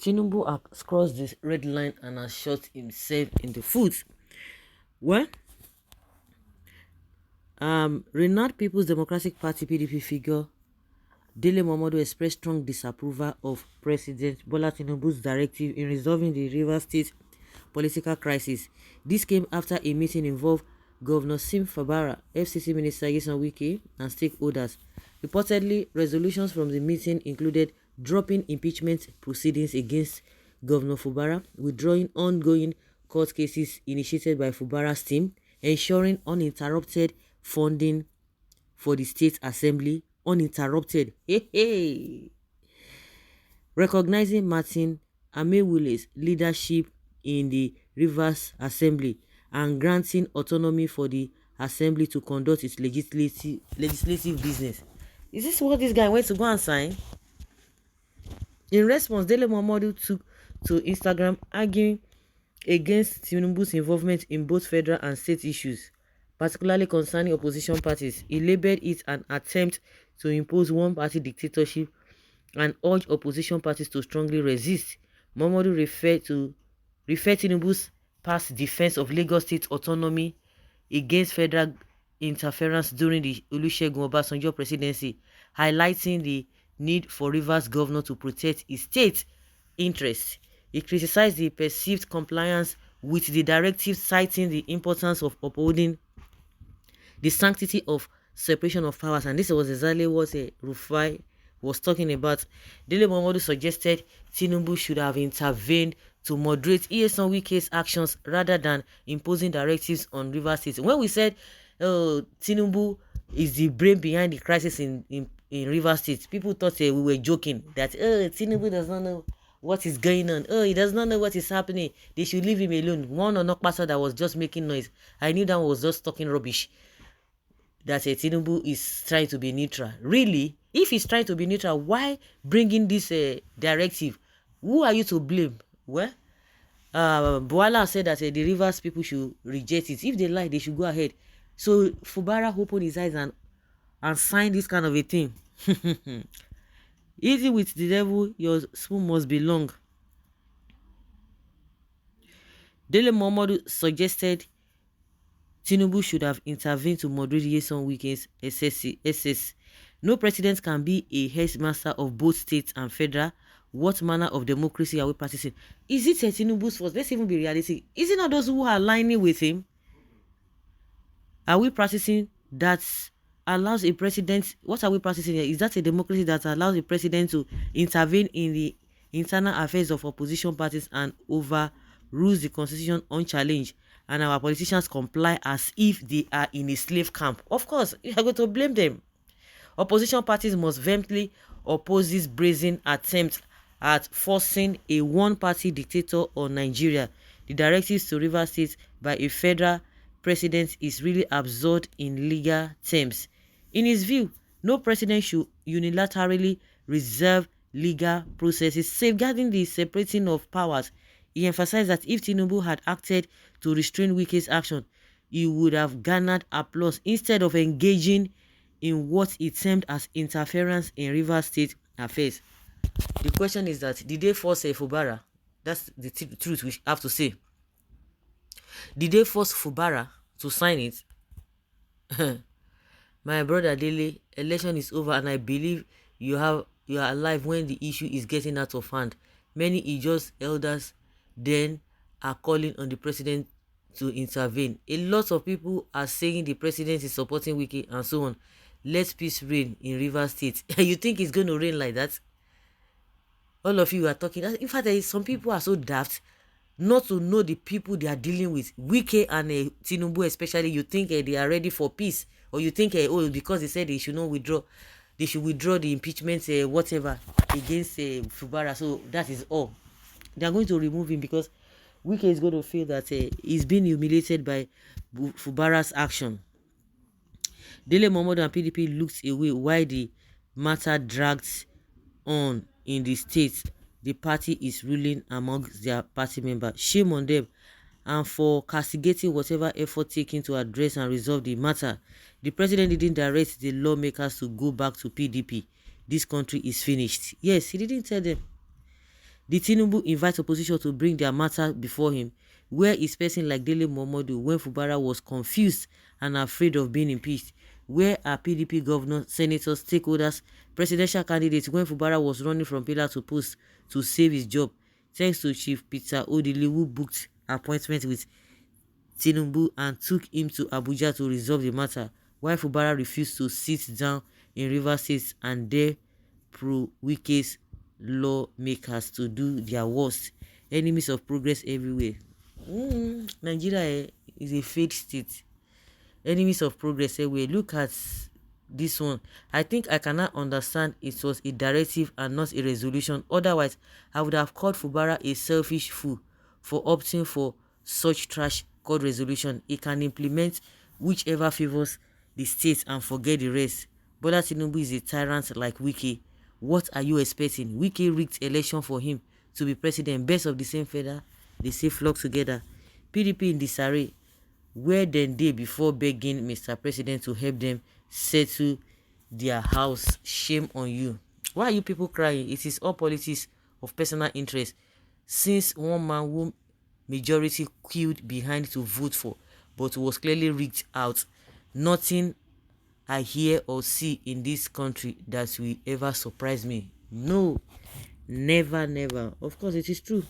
Tinubu has crossed this red line and has shot himself in the foot. Well, renowned People's Democratic Party (PDP) figure Dele Momodu expressed strong disapproval of President Bola Tinubu's directive in resolving the Rivers State political crisis. This came after a meeting involved Governor Fubara, FCC Minister Wike, and stakeholders. Reportedly, resolutions from the meeting included dropping impeachment proceedings against Governor Fubara, withdrawing ongoing court cases initiated by Fubara'S team, ensuring uninterrupted funding for the state assembly, uninterrupted. Hey, hey. Recognizing Martin Amewule's leadership in the Rivers Assembly and granting autonomy for the assembly to conduct its legislative business. Is this what this guy went to go and sign? In response, Dele Momodu took to Instagram arguing against Tinubu's involvement in both federal and state issues, particularly concerning opposition parties. He labeled it an attempt to impose one-party dictatorship and urged opposition parties to strongly resist. Momodu referred Tinubu's past defense of Lagos state autonomy against federal interference during the Olusegun Obasanjo presidency, highlighting the need for Rivers governor to protect his state interests. He criticized the perceived compliance with the directive, citing the importance of upholding the sanctity of separation of powers. And this was exactly what Rufai was talking about. Dele Momodu suggested Tinubu should have intervened to moderate Wike's actions rather than imposing directives on Rivers State. When we said Tinubu is the brain behind the crisis in Rivers State, people thought we were joking that Tinubu does not know what is going on. He does not know what is happening. They should leave him alone. One or not pastor that was just making noise. I knew that was just talking rubbish. That Tinubu is trying to be neutral. Really? If he's trying to be neutral, why bringing this directive? Who are you to blame? Well, Boala said that the Rivers people should reject it. If they like, they should go ahead. So Fubara opened his eyes and signed this kind of a thing. Easy with the devil, your spoon must be long. Dele Momodu suggested Tinubu should have intervened to moderate Nyesom Wike's excess. No president can be a headmaster of both states and federal. What manner of democracy are we practicing? Is it Tinubu's fault? Let's even be realistic. Is it not those who are aligning with him? Are we practicing that allows a president? What are we practicing here? Is that a democracy that allows a president to intervene in the internal affairs of opposition parties and overrules the constitution unchallenged, and our politicians comply as if they are in a slave camp? Of course, you are going to blame them. Opposition parties must vehemently oppose this brazen attempt at forcing a one-party dictator on Nigeria. The directives to Rivers State by a federal president is really absurd in legal terms. In his view, no president should unilaterally reserve legal processes safeguarding the separating of powers. He emphasized that if Tinubu had acted to restrain Wike's action, he would have garnered applause instead of engaging in what he termed as interference in Rivers State affairs. The question is that, did they force Fubara? That's the truth we have to say. Did they force Fubara to sign it? My brother Dele, election is over and I believe you are alive when the issue is getting out of hand. Many Ijos elders then are calling on the president to intervene. A lot of people are saying the president is supporting Wike and so on. Let peace reign in Rivers State. You think it's going to rain like that? All of you are talking. In fact, some people are so daft not to know the people they are dealing with. Wike and Tinubu especially, you think they are ready for peace. Or you think, because they said they should not withdraw, they should withdraw the impeachment, whatever, against Fubara. So that is all. They are going to remove him because Wike is going to feel that he's been humiliated by Fubara'S action. Dele Momodu and PDP looked away while the matter dragged on in the states. The party is ruling amongst their party members. Shame on them and for castigating whatever effort taken to address and resolve the matter. The president didn't direct the lawmakers to go back to PDP. This country is finished. Yes, he didn't tell them. The Tinubu invite opposition to bring their matter before him. Where is person like Dele Momodu when Fubara was confused and afraid of being impeached? Where are PDP governors, senators, stakeholders, presidential candidates when Fubara was running from pillar to post to save his job? Thanks to Chief Peter Odili, who booked appointment with Tinubu and took him to Abuja to resolve the matter, while Fubara refused to sit down in Rivers State and dare pro-Wike's lawmakers to do their worst. Enemies of progress everywhere. Nigeria is a failed state. Enemies of progress everywhere. Look at this one. I think I cannot understand it was a directive and not a resolution. Otherwise, I would have called Fubara a selfish fool for opting for such trash called resolution. He can implement whichever favors the state and forget the rest. Bola Tinubu is a tyrant like Wike. What are you expecting? Wike rigged election for him to be president. Best of the same feather, they say flock together. PDP in disarray. Where then they before begging Mr. President to help them settle their house? Shame on you. Why are you people crying? It is all politics of personal interest. Since one man who majority queued behind to vote for, but was clearly rigged out, nothing I hear or see in this country that will ever surprise me. No, never, never. Of course, it is true.